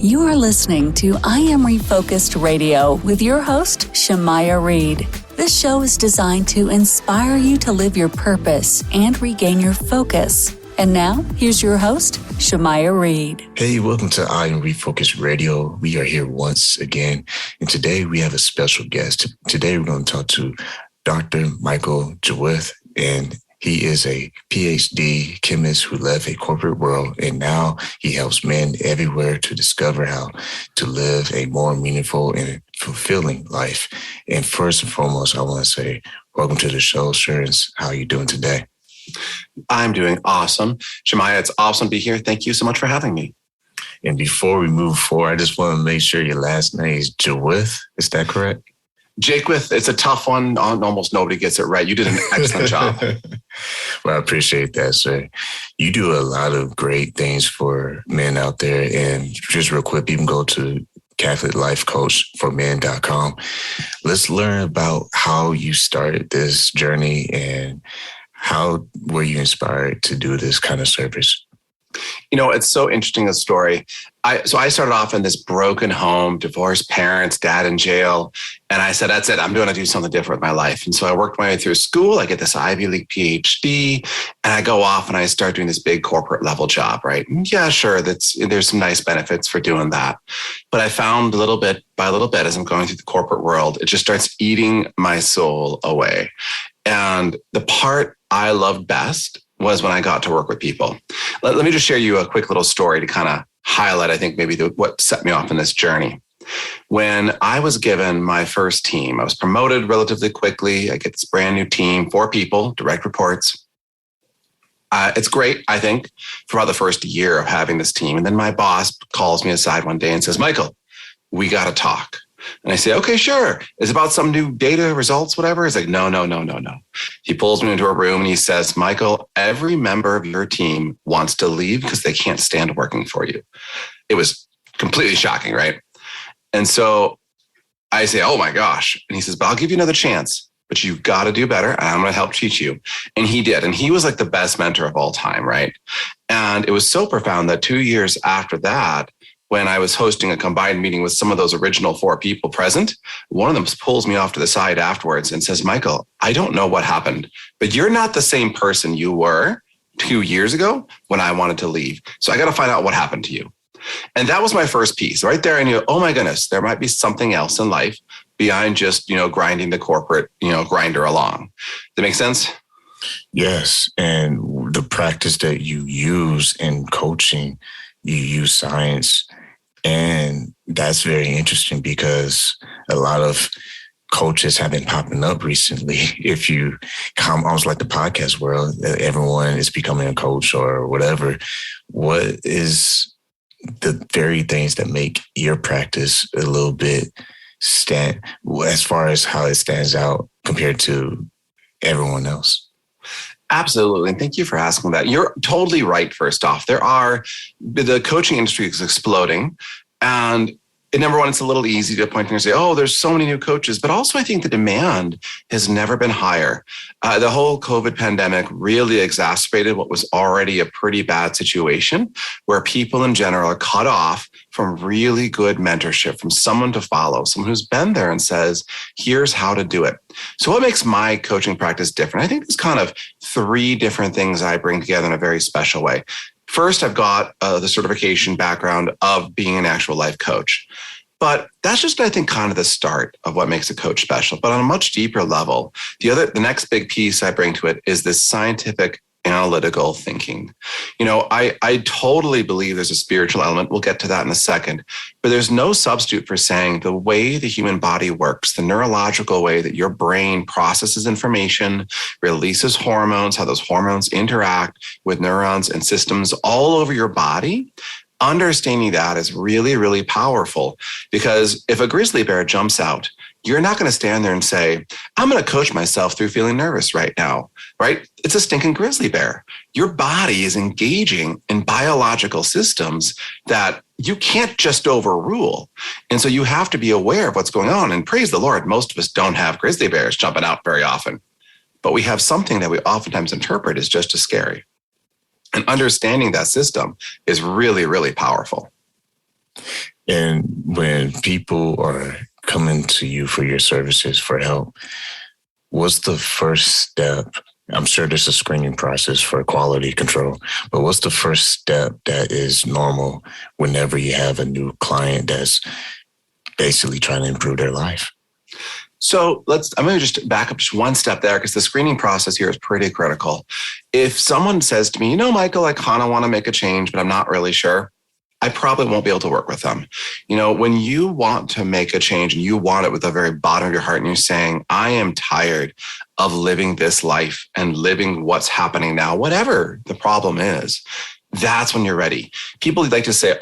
You are listening to I Am Refocused Radio with your host, Shemaya Reed. This show is designed to inspire you to live your purpose and regain your focus. And now, here's your host, Shemaya Reed. Hey, welcome to I Am Refocused Radio. We are here once again, and today we have a special guest. Today we're going to talk to Dr. Michael Jaquith, and he is a PhD chemist who left a corporate world, and now he helps men everywhere to discover how to live a more meaningful and fulfilling life. And first and foremost, I want to say welcome to the show, sir. How are you doing today? I'm doing awesome. Shemaya, it's awesome to be here. Thank you so much for having me. And before we move forward, I just want to make sure your last name is Jaquith. Is that correct? Jaquith, it's a tough one. Almost nobody gets it right. You did an excellent job. Well, I appreciate that, sir. You do a lot of great things for men out there. And just real quick, you can go to CatholicLifeCoachForMen.com. Let's learn about how you started this journey and how were you inspired to do this kind of service? You know, it's so interesting, the story. I started off in this broken home, divorced parents, dad in jail. And I said, that's it. I'm going to do something different with my life. And so I worked my way through school. I get this Ivy League PhD, and I go off and I start doing this big corporate level job, right? And yeah, sure. There's some nice benefits for doing that. But I found little bit by little bit, as I'm going through the corporate world, it just starts eating my soul away. And the part I loved best was when I got to work with people. Let me just share you a quick little story to kind of highlight, I think, maybe what set me off in this journey. When I was given my first team, I was promoted relatively quickly. I get this brand new team, 4 people, direct reports. It's great, I think, for about the first year of having this team. And then my boss calls me aside one day and says, Michael, we got to talk. And I say, okay, sure. It's about some new data results, whatever. He's like, no. He pulls me into a room and he says, Michael, every member of your team wants to leave because they can't stand working for you. It was completely shocking, right? And so I say, oh my gosh. And he says, but I'll give you another chance, but you've got to do better. And I'm going to help teach you. And he did. And he was like the best mentor of all time, right? And it was so profound that 2 years after that, when I was hosting a combined meeting with some of those original 4 people present, one of them pulls me off to the side afterwards and says, Michael, I don't know what happened, but you're not the same person you were 2 years ago when I wanted to leave. So I got to find out what happened to you. And that was my first piece right there. I knew, oh my goodness, there might be something else in life beyond just, grinding the corporate, grinder along. That make sense? Yes. And the practice that you use in coaching, you use science. And that's very interesting because a lot of coaches have been popping up recently. If you come, almost like the podcast world, everyone is becoming a coach or whatever. What is the very things that make your practice a little bit as far as how it stands out compared to everyone else? Absolutely. And thank you for asking that. You're totally right. First off, the coaching industry is exploding. And number one, it's a little easy to point and say, oh, there's so many new coaches. But also, I think the demand has never been higher. The whole COVID pandemic really exacerbated what was already a pretty bad situation where people in general are cut off from really good mentorship, from someone to follow, someone who's been there and says, here's how to do it. So what makes my coaching practice different? I think there's kind of 3 different things I bring together in a very special way. First, I've got the certification background of being an actual life coach. But that's just, I think, kind of the start of what makes a coach special. But on a much deeper level, the next big piece I bring to it is this scientific analytical thinking. I totally believe there's a spiritual element. We'll get to that in a second. But there's no substitute for saying the way the human body works, the neurological way that your brain processes information, releases hormones, how those hormones interact with neurons and systems all over your body. Understanding that is really, really powerful, because if a grizzly bear jumps out, you're not going to stand there and say, I'm going to coach myself through feeling nervous right now, right? It's a stinking grizzly bear. Your body is engaging in biological systems that you can't just overrule. And so you have to be aware of what's going on. And praise the Lord, most of us don't have grizzly bears jumping out very often, but we have something that we oftentimes interpret as just as scary. And understanding that system is really, really powerful. And when people are coming to you for your services for help, what's the first step? I'm sure there's a screening process for quality control, but what's the first step that is normal whenever you have a new client that's basically trying to improve their life? So I'm going to just back up just one step there, because the screening process here is pretty critical. If someone says to me, Michael, I kind of want to make a change, but I'm not really sure, I probably won't be able to work with them. When you want to make a change and you want it with the very bottom of your heart and you're saying, I am tired of living this life and living what's happening now, whatever the problem is, that's when you're ready. People like to say,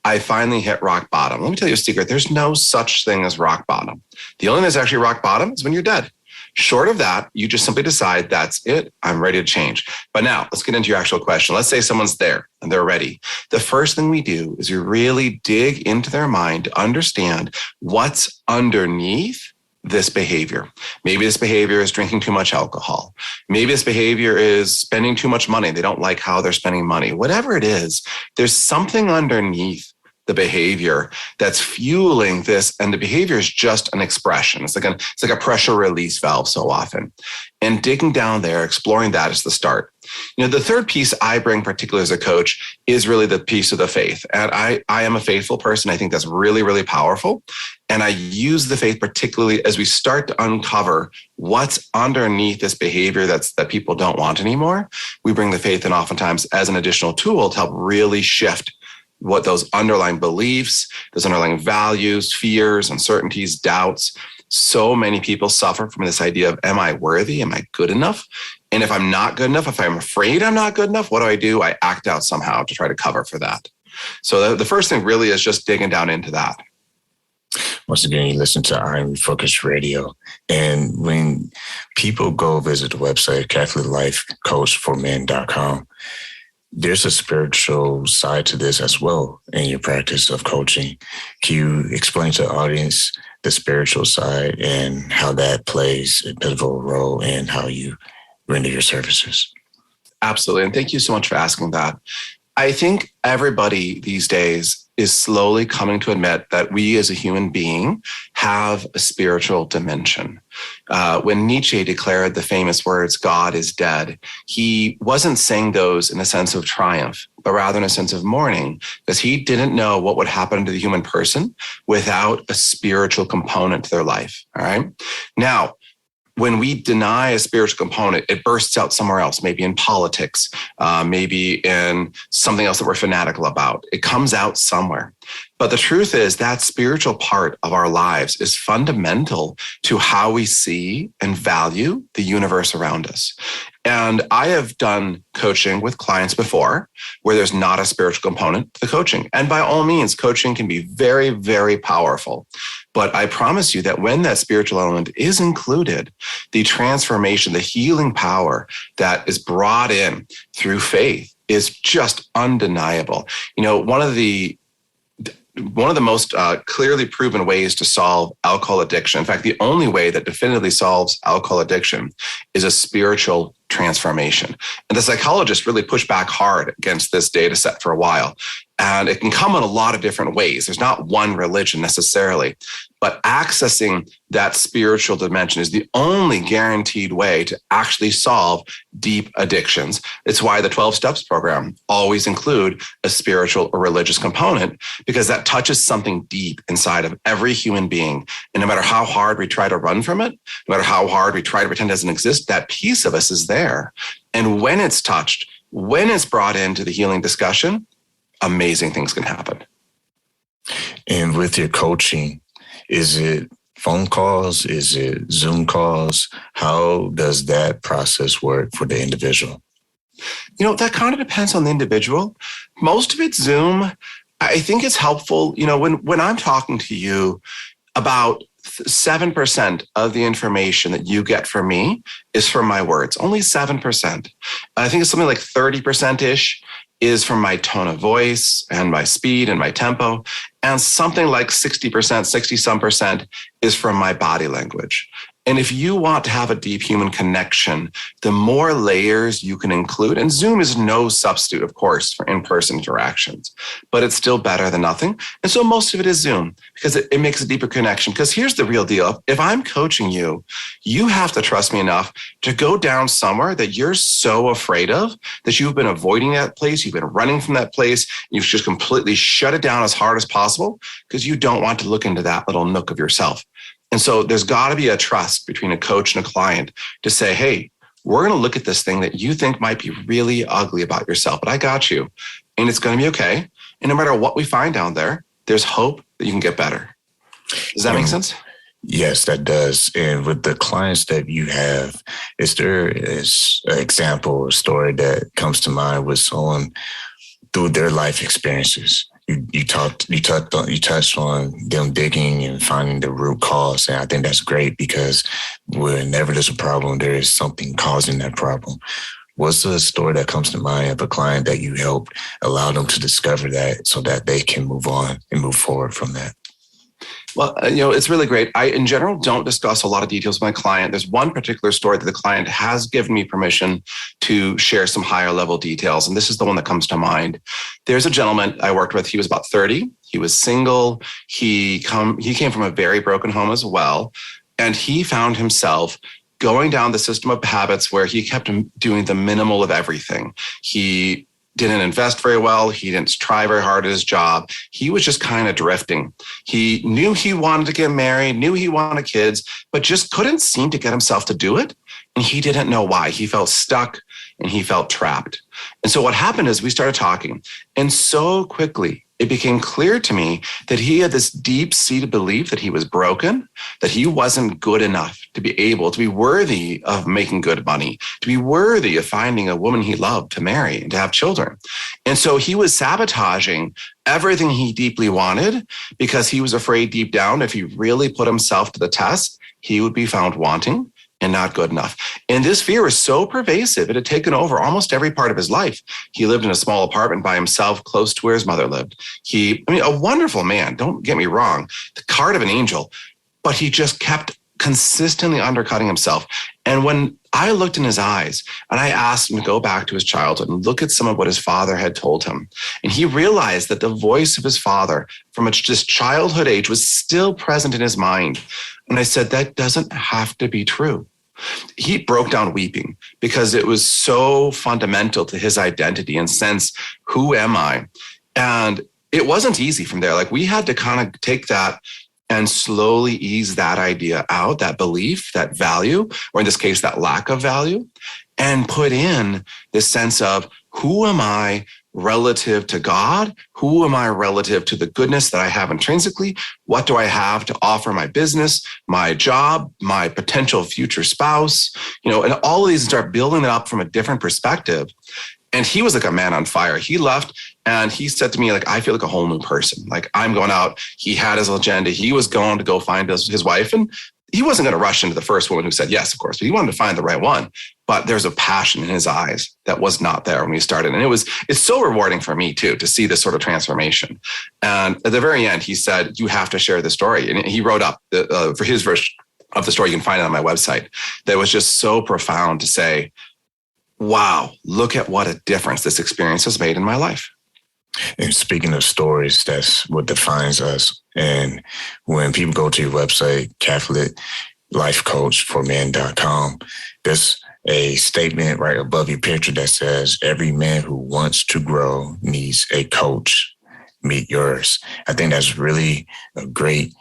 I finally hit rock bottom. Let me tell you a secret. There's no such thing as rock bottom. The only thing that's actually rock bottom is when you're dead. Short of that, you just simply decide, that's it, I'm ready to change. But now let's get into your actual question. Let's say someone's there and they're ready. The first thing we do is we really dig into their mind to understand what's underneath this behavior. Maybe this behavior is drinking too much alcohol. Maybe this behavior is spending too much money. They don't like how they're spending money. Whatever it is, there's something underneath the behavior that's fueling this, and the behavior is just an expression. It's like a pressure release valve so often. And digging down there, exploring that is the start. The third piece I bring, particularly as a coach, is really the piece of the faith. And I am a faithful person. I think that's really, really powerful. And I use the faith particularly as we start to uncover what's underneath this behavior that people don't want anymore. We bring the faith in oftentimes as an additional tool to help really shift what those underlying beliefs, those underlying values, fears, uncertainties, doubts. So many people suffer from this idea of, am I worthy? Am I good enough? And if I'm not good enough, if I'm afraid I'm not good enough, what do? I act out somehow to try to cover for that. So the first thing really is just digging down into that. Once again, you listen to I Am Refocused Radio. And when people go visit the website, CatholicLifeCoachForMen.com, there's a spiritual side to this as well in your practice of coaching. Can you explain to the audience the spiritual side and how that plays a pivotal role in how you render your services? Absolutely. And thank you so much for asking that. I think everybody these days is slowly coming to admit that we as a human being have a spiritual dimension. When Nietzsche declared the famous words, God is dead, he wasn't saying those in a sense of triumph, but rather in a sense of mourning, because he didn't know what would happen to the human person without a spiritual component to their life. All right. Now, when we deny a spiritual component, it bursts out somewhere else, maybe in politics, maybe in something else that we're fanatical about. It comes out somewhere. But the truth is that spiritual part of our lives is fundamental to how we see and value the universe around us. And I have done coaching with clients before where there's not a spiritual component to the coaching. And by all means, coaching can be very, very powerful. But I promise you that when that spiritual element is included, the transformation, the healing power that is brought in through faith is just undeniable. One of the most clearly proven ways to solve alcohol addiction, in fact, the only way that definitively solves alcohol addiction, is a spiritual transformation. And the psychologists really push back hard against this data set for a while. And it can come in a lot of different ways. There's not one religion necessarily, but accessing that spiritual dimension is the only guaranteed way to actually solve deep addictions. It's why the 12 Steps program always include a spiritual or religious component, because that touches something deep inside of every human being. And no matter how hard we try to run from it, no matter how hard we try to pretend it doesn't exist, that piece of us is there. And when it's touched, when it's brought into the healing discussion, amazing things can happen. And with your coaching, is it phone calls? Is it Zoom calls? How does that process work for the individual? That kind of depends on the individual. Most of it's Zoom. I think it's helpful. When I'm talking to you, about 7% of the information that you get from me is from my words, only 7%. I think it's something like 30%-ish is from my tone of voice and my speed and my tempo. And something like 60%, 60-some% is from my body language. And if you want to have a deep human connection, the more layers you can include, and Zoom is no substitute, of course, for in-person interactions, but it's still better than nothing. And so most of it is Zoom because it makes a deeper connection. Because here's the real deal. If I'm coaching you, you have to trust me enough to go down somewhere that you're so afraid of that you've been avoiding that place, you've been running from that place, you've just completely shut it down as hard as possible because you don't want to look into that little nook of yourself. And so there's got to be a trust between a coach and a client to say, hey, we're going to look at this thing that you think might be really ugly about yourself, but I got you. And it's going to be okay. And no matter what we find down there, there's hope that you can get better. Does that make sense? Yes, that does. And with the clients that you have, is there an example or story that comes to mind with someone through their life experiences? You touched on them digging and finding the root cause. And I think that's great because whenever there's a problem, there is something causing that problem. What's the story that comes to mind of a client that you helped allow them to discover that so that they can move on and move forward from that? Well, it's really great. I, in general, don't discuss a lot of details with my client. There's one particular story that the client has given me permission to share some higher level details. And this is the one that comes to mind. There's a gentleman I worked with. He was about 30. He was single. He came from a very broken home as well. And he found himself going down the system of habits where he kept doing the minimal of everything. He didn't invest very well. He didn't try very hard at his job. He was just kind of drifting. He knew he wanted to get married, knew he wanted kids, but just couldn't seem to get himself to do it. And he didn't know why. He felt stuck and he felt trapped. And so what happened is we started talking. And so quickly, it became clear to me that he had this deep-seated belief that he was broken, that he wasn't good enough to be able to be worthy of making good money, to be worthy of finding a woman he loved to marry and to have children. And so he was sabotaging everything he deeply wanted because he was afraid deep down if he really put himself to the test, he would be found wanting and not good enough. And this fear was so pervasive, it had taken over almost every part of his life. He lived in a small apartment by himself, close to where his mother lived. A wonderful man, don't get me wrong, the heart of an angel, but he just kept consistently undercutting himself. And when I looked in his eyes and I asked him to go back to his childhood and look at some of what his father had told him, and he realized that the voice of his father from just childhood age was still present in his mind. And I said, that doesn't have to be true. He broke down weeping because it was so fundamental to his identity and sense, who am I? And it wasn't easy from there. Like we had to kind of take that and slowly ease that idea out, that belief, that value, or in this case, that lack of value, and put in this sense of who am I relative to God? Who am I relative to the goodness that I have intrinsically? What do I have to offer my business, my job, my potential future spouse? And all of these start building it up from a different perspective. And he was like a man on fire. He left and he said to me, like, I feel like a whole new person. Like I'm going out. He had his agenda. He was going to go find his wife. And he wasn't going to rush into the first woman who said yes, of course, but he wanted to find the right one. But there's a passion in his eyes that was not there when we started. And it's so rewarding for me too, to see this sort of transformation. And at the very end, he said, you have to share the story. And he wrote up for his version of the story. You can find it on my website. That was just so profound to say, wow, look at what a difference this experience has made in my life. And speaking of stories, that's what defines us. And when people go to your website, CatholicLifeCoachForMen.com, there's a statement right above your picture that says, every man who wants to grow needs a coach. Meet yours. I think that's really a great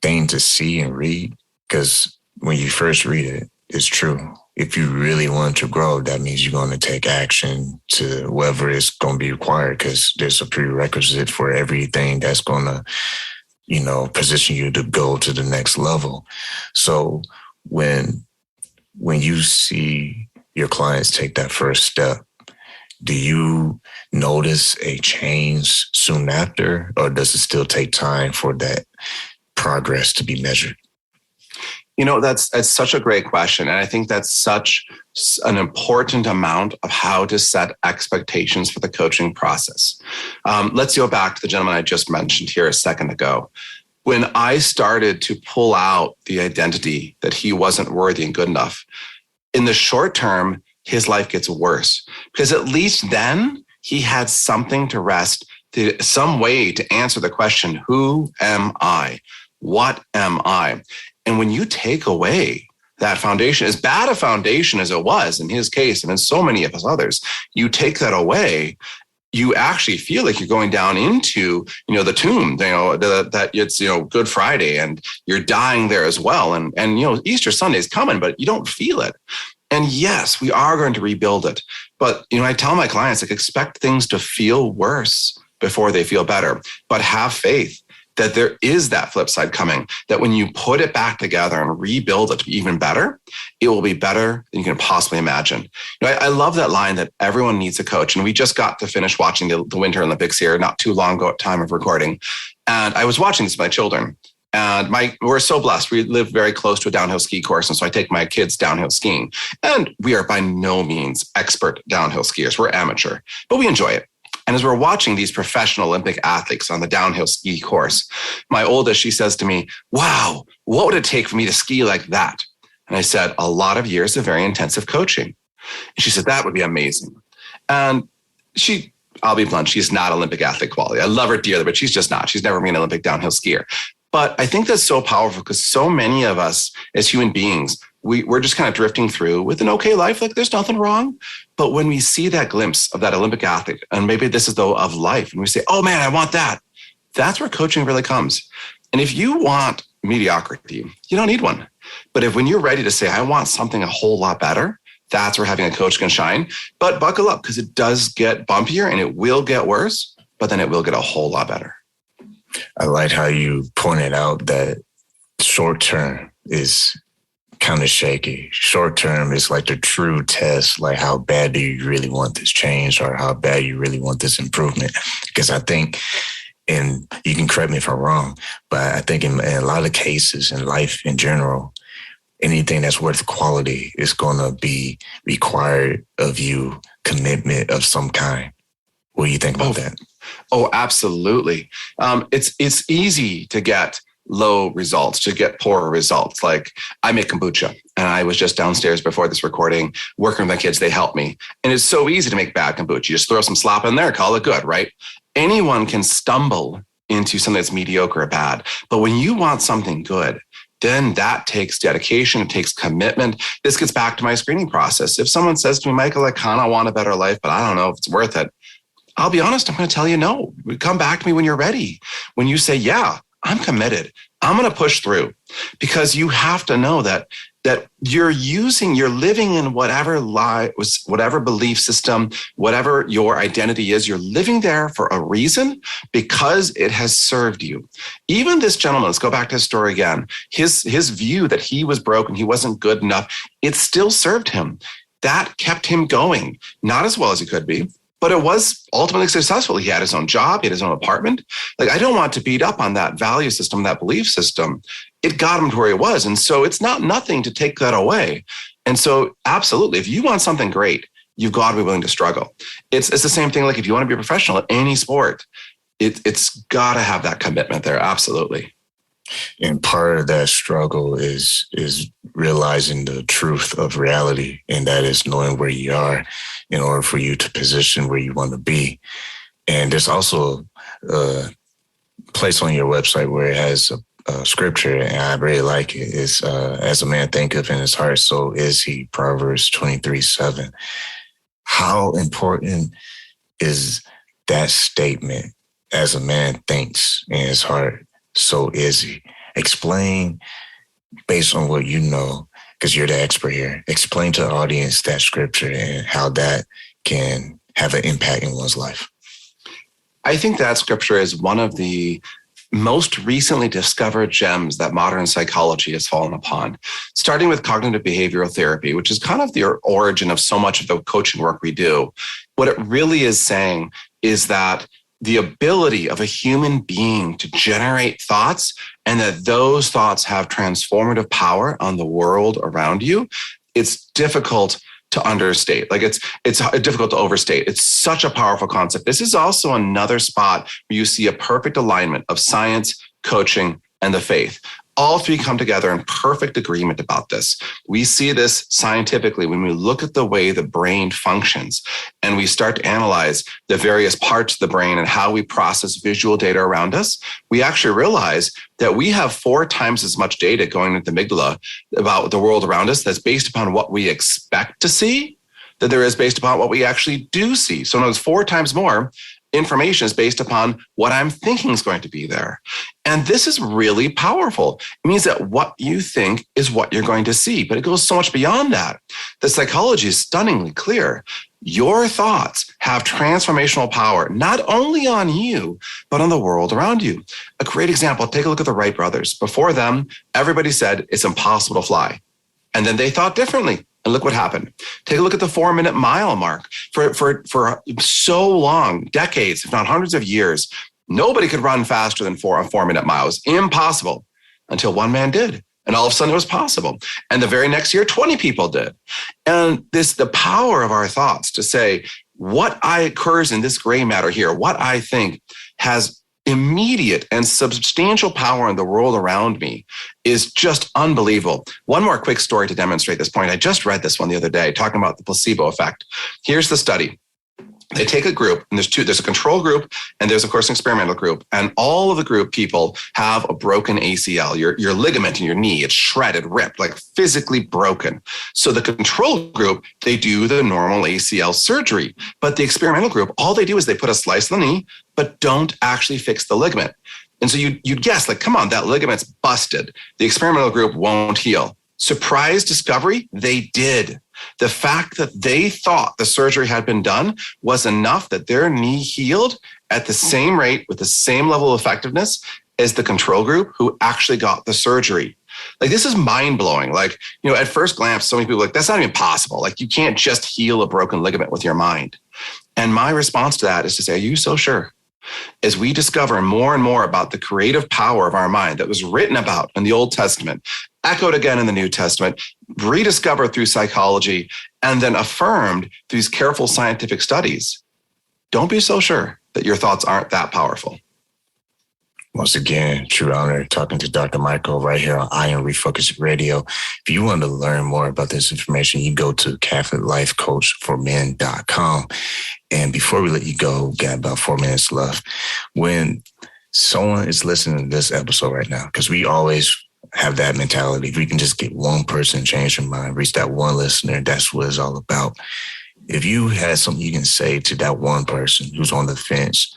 thing to see and read because when you first read it, it's true. If you really want to grow, that means you're going to take action to whatever is going to be required because there's a prerequisite for everything that's going to, position you to go to the next level. So when you see your clients take that first step, do you notice a change soon after, or does it still take time for that progress to be measured? That's such a great question. And I think that's such an important amount of how to set expectations for the coaching process. Let's go back to the gentleman I just mentioned here a second ago. when I started to pull out the identity that he wasn't worthy and good enough, in the short term, his life gets worse, because at least then he had something to rest, some way to answer the question, who am I? What am I? And when you take away that foundation, as bad a foundation as it was in his case, and in so many of us others, you take that away, you actually feel like you're going down into, the tomb, that it's, Good Friday, and you're dying there as well. And Easter Sunday is coming, but you don't feel it. And yes, we are going to rebuild it. But, I tell my clients, expect things to feel worse before they feel better, but have faith that there is that flip side coming, that when you put it back together and rebuild it to be even better, it will be better than you can possibly imagine. I love that line that everyone needs a coach. And we just got to finish watching the Winter Olympics here not too long ago at time of recording. And I was watching this with my children. And we're so blessed. We live very close to a downhill ski course. And so I take my kids downhill skiing. And we are by no means expert downhill skiers. We're amateur, but we enjoy it. And as we're watching these professional Olympic athletes on the downhill ski course, my oldest, she says to me, wow, what would it take for me to ski like that? And I said, a lot of years of very intensive coaching. And she said, that would be amazing. And I'll be blunt, she's not Olympic athlete quality. I love her dearly, but she's just not. She's never been an Olympic downhill skier. But I think that's so powerful, because so many of us as human beings, we're just kind of drifting through with an okay life, like there's nothing wrong. But when we see that glimpse of that Olympic athlete, and maybe this is though of life, and we say, oh man, I want that. That's where coaching really comes. And if you want mediocrity, you don't need one. But when you're ready to say, I want something a whole lot better, that's where having a coach can shine. But buckle up, because it does get bumpier and it will get worse, but then it will get a whole lot better. I like how you pointed out that short term is kind of shaky. Short term is like the true test, like how bad do you really want this change, or how bad you really want this improvement? Because I think, and you can correct me if I'm wrong, but I think in a lot of cases in life in general, anything that's worth quality is going to be required of you commitment of some kind. What do you think about that? Oh, absolutely. It's easy to get low results, to get poor results. Like I make kombucha, and I was just downstairs before this recording working with my kids. They helped me. And it's so easy to make bad kombucha. You just throw some slop in there, call it good, right? Anyone can stumble into something that's mediocre or bad. But when you want something good, then that takes dedication, it takes commitment. This gets back to my screening process. If someone says to me, Michael, I kind of want a better life, but I don't know if it's worth it, I'll be honest, I'm going to tell you no. Come back to me when you're ready. When you say, yeah, I'm committed, I'm going to push through, because you have to know that you're living in whatever belief system, whatever your identity is, you're living there for a reason, because it has served you. Even this gentleman, let's go back to his story again. His view that he was broken, he wasn't good enough, it still served him. That kept him going, not as well as he could be, but it was ultimately successful. He had his own job, he had his own apartment. Like, I don't want to beat up on that value system, that belief system. It got him to where he was. And so it's not nothing to take that away. And so absolutely, if you want something great, you've got to be willing to struggle. It's the same thing. Like if you want to be a professional at any sport, it's got to have that commitment there. Absolutely. And part of that struggle is realizing the truth of reality, and that is knowing where you are in order for you to position where you want to be. And there's also a place on your website where it has a scripture, and I really like it. It's as a man thinketh in his heart, so is he. Proverbs 23:7. How important is that statement? As a man thinks in his heart, so is he. Explain, based on what you know, because you're the expert here, explain to the audience that scripture and how that can have an impact in one's life. I think that scripture is one of the most recently discovered gems that modern psychology has fallen upon, starting with cognitive behavioral therapy, which is kind of the origin of so much of the coaching work we do. What it really is saying is that the ability of a human being to generate thoughts, and that those thoughts have transformative power on the world around you, it's difficult to understate. Like it's difficult to overstate. It's such a powerful concept. This is also another spot where you see a perfect alignment of science, coaching, and the faith. All three come together in perfect agreement about this. We see this scientifically when we look at the way the brain functions and we start to analyze the various parts of the brain and how we process visual data around us. We actually realize that we have 4 times as much data going into the amygdala about the world around us that's based upon what we expect to see than there is based upon what we actually do see. So in other words, 4 times more information is based upon what I'm thinking is going to be there. And this is really powerful. It means that what you think is what you're going to see, but it goes so much beyond that. The psychology is stunningly clear. Your thoughts have transformational power, not only on you, but on the world around you. A great example, take a look at the Wright brothers. Before them, everybody said it's impossible to fly. And then they thought differently. And look what happened. Take a look at the 4-minute mile mark. For so long, decades, if not hundreds of years, nobody could run faster than 4-minute miles. Impossible. Until one man did. And all of a sudden it was possible. And the very next year, 20 people did. And the power of our thoughts to say, what occurs in this gray matter here, what I think has immediate and substantial power in the world around me is just unbelievable. One more quick story to demonstrate this point. I just read this one the other day talking about the placebo effect. Here's the study. They take a group, and there's a control group, and there's, of course, an experimental group. And all of the group people have a broken ACL, your ligament in your knee. It's shredded, ripped, like physically broken. So the control group, they do the normal ACL surgery. But the experimental group, all they do is they put a slice of the knee, but don't actually fix the ligament. And so you'd guess, like, come on, that ligament's busted. The experimental group won't heal. Surprise discovery, they did. The fact that they thought the surgery had been done was enough that their knee healed at the same rate with the same level of effectiveness as the control group who actually got the surgery. Like, this is mind blowing. Like, at first glance, so many people are like, that's not even possible. Like, you can't just heal a broken ligament with your mind. And my response to that is to say, are you so sure? As we discover more and more about the creative power of our mind that was written about in the Old Testament, echoed again in the New Testament, rediscovered through psychology, and then affirmed through these careful scientific studies, don't be so sure that your thoughts aren't that powerful. Once again, true honor talking to Dr. Michael right here on I Am Refocused Radio. If you want to learn more about this information, you go to CatholicLifeCoachForMen.com. And before we let you go, got about 4 minutes left. When someone is listening to this episode right now, because we always have that mentality, if we can just get one person, change their mind, reach that one listener, that's what it's all about. If you had something you can say to that one person who's on the fence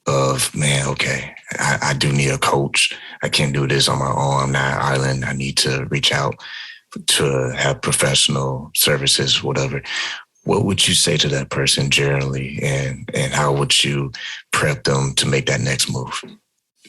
of, man, okay, I do need a coach. I can't do this on my own. I'm not an island. I need to reach out to have professional services, whatever. What would you say to that person generally, and how would you prep them to make that next move?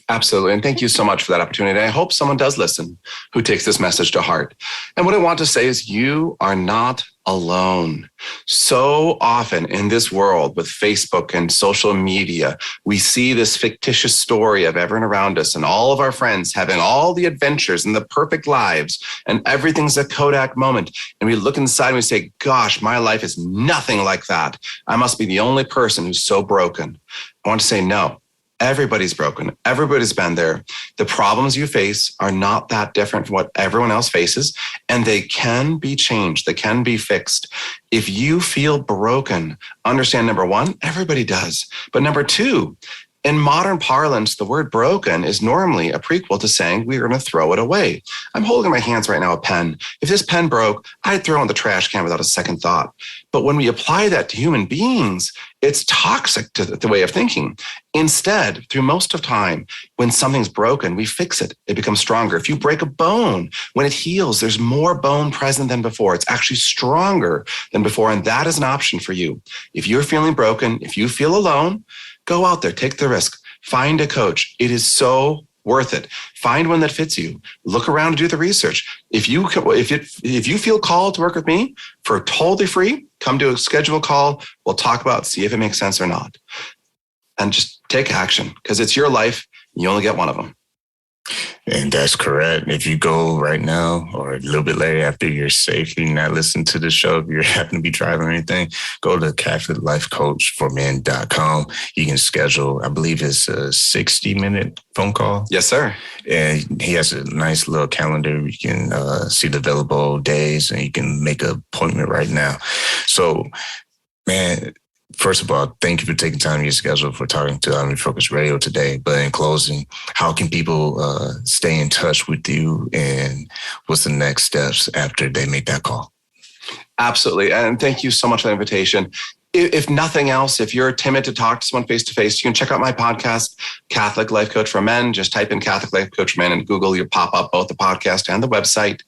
Absolutely. And thank you so much for that opportunity. I hope someone does listen who takes this message to heart. And what I want to say is you are not alone. So often in this world with Facebook and social media, we see this fictitious story of everyone around us and all of our friends having all the adventures and the perfect lives and everything's a Kodak moment. And we look inside and we say, gosh, my life is nothing like that. I must be the only person who's so broken. I want to say no. Everybody's broken. Everybody's been there. The problems you face are not that different from what everyone else faces, and they can be changed. They can be fixed. If you feel broken, understand, number one, everybody does. But number two, in modern parlance, the word broken is normally a prequel to saying we're going to throw it away. I'm holding in my hands right now a pen. If this pen broke, I'd throw it in the trash can without a second thought. But when we apply that to human beings, it's toxic to the way of thinking. Instead, through most of time, when something's broken, we fix it. It becomes stronger. If you break a bone, when it heals, there's more bone present than before. It's actually stronger than before. And that is an option for you. If you're feeling broken, if you feel alone, go out there, take the risk, find a coach. It is so worth it. Find one that fits you. Look around and do the research. If you feel called to work with me for totally free, come to a schedule call. We'll talk about, see if it makes sense or not. And just take action because it's your life. You only get one of them. And that's correct. If you go right now or a little bit later after you're safely not listening to the show, if you happen to be driving or anything, go to CatholicLifeCoachForMen.com. You can schedule, I believe it's a 60-minute phone call. Yes, sir. And he has a nice little calendar. You can see the available days and you can make an appointment right now. So, man, first of all, thank you for taking time in your schedule for talking to I Am Refocused Radio today. But in closing, how can people stay in touch with you, and what's the next steps after they make that call? Absolutely. And thank you so much for the invitation. If nothing else, if you're timid to talk to someone face-to-face, you can check out my podcast, Catholic Life Coach for Men. Just type in Catholic Life Coach for Men and Google. You'll pop up both the podcast and the website.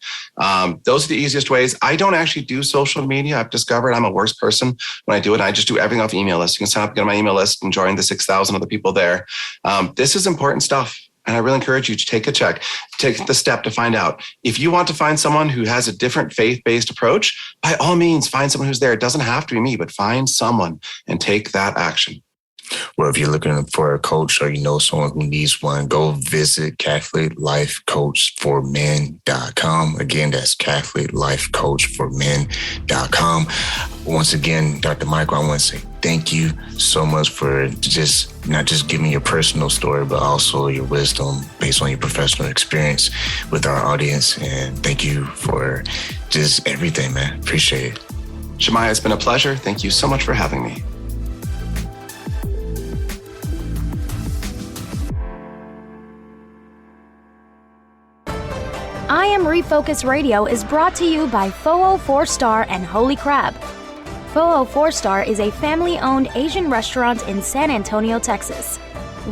Those are the easiest ways. I don't actually do social media. I've discovered I'm a worse person when I do it. I just do everything off email list. You can sign up, get on my email list, and join the 6,000 other people there. This is important stuff. And I really encourage you to take the step to find out. If you want to find someone who has a different faith-based approach, by all means, find someone who's there. It doesn't have to be me, but find someone and take that action. Well, if you're looking for a coach or you know someone who needs one, go visit CatholicLifeCoachForMen.com. Again, that's CatholicLifeCoachForMen.com. Once again, Dr. Michael, I want to say thank you so much for not just giving your personal story, but also your wisdom based on your professional experience with our audience. And thank you for just everything, man. Appreciate it. Shemaiah, it's been a pleasure. Thank you so much for having me. I Am Refocused Radio is brought to you by Foo 4-Star and Holy Crab. Foo 4-Star is a family-owned Asian restaurant in San Antonio, Texas.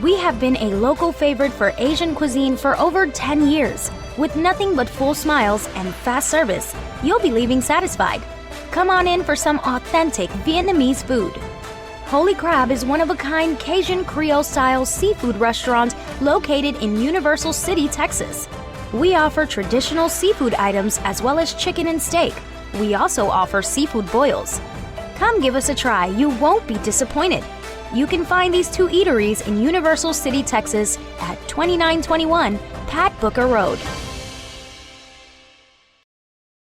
We have been a local favorite for Asian cuisine for over 10 years. With nothing but full smiles and fast service, you'll be leaving satisfied. Come on in for some authentic Vietnamese food. Holy Crab is one-of-a-kind Cajun Creole-style seafood restaurant located in Universal City, Texas. We offer traditional seafood items as well as chicken and steak. We also offer seafood boils. Come give us a try. You won't be disappointed. You can find these two eateries in Universal City, Texas at 2921 Pat Booker Road.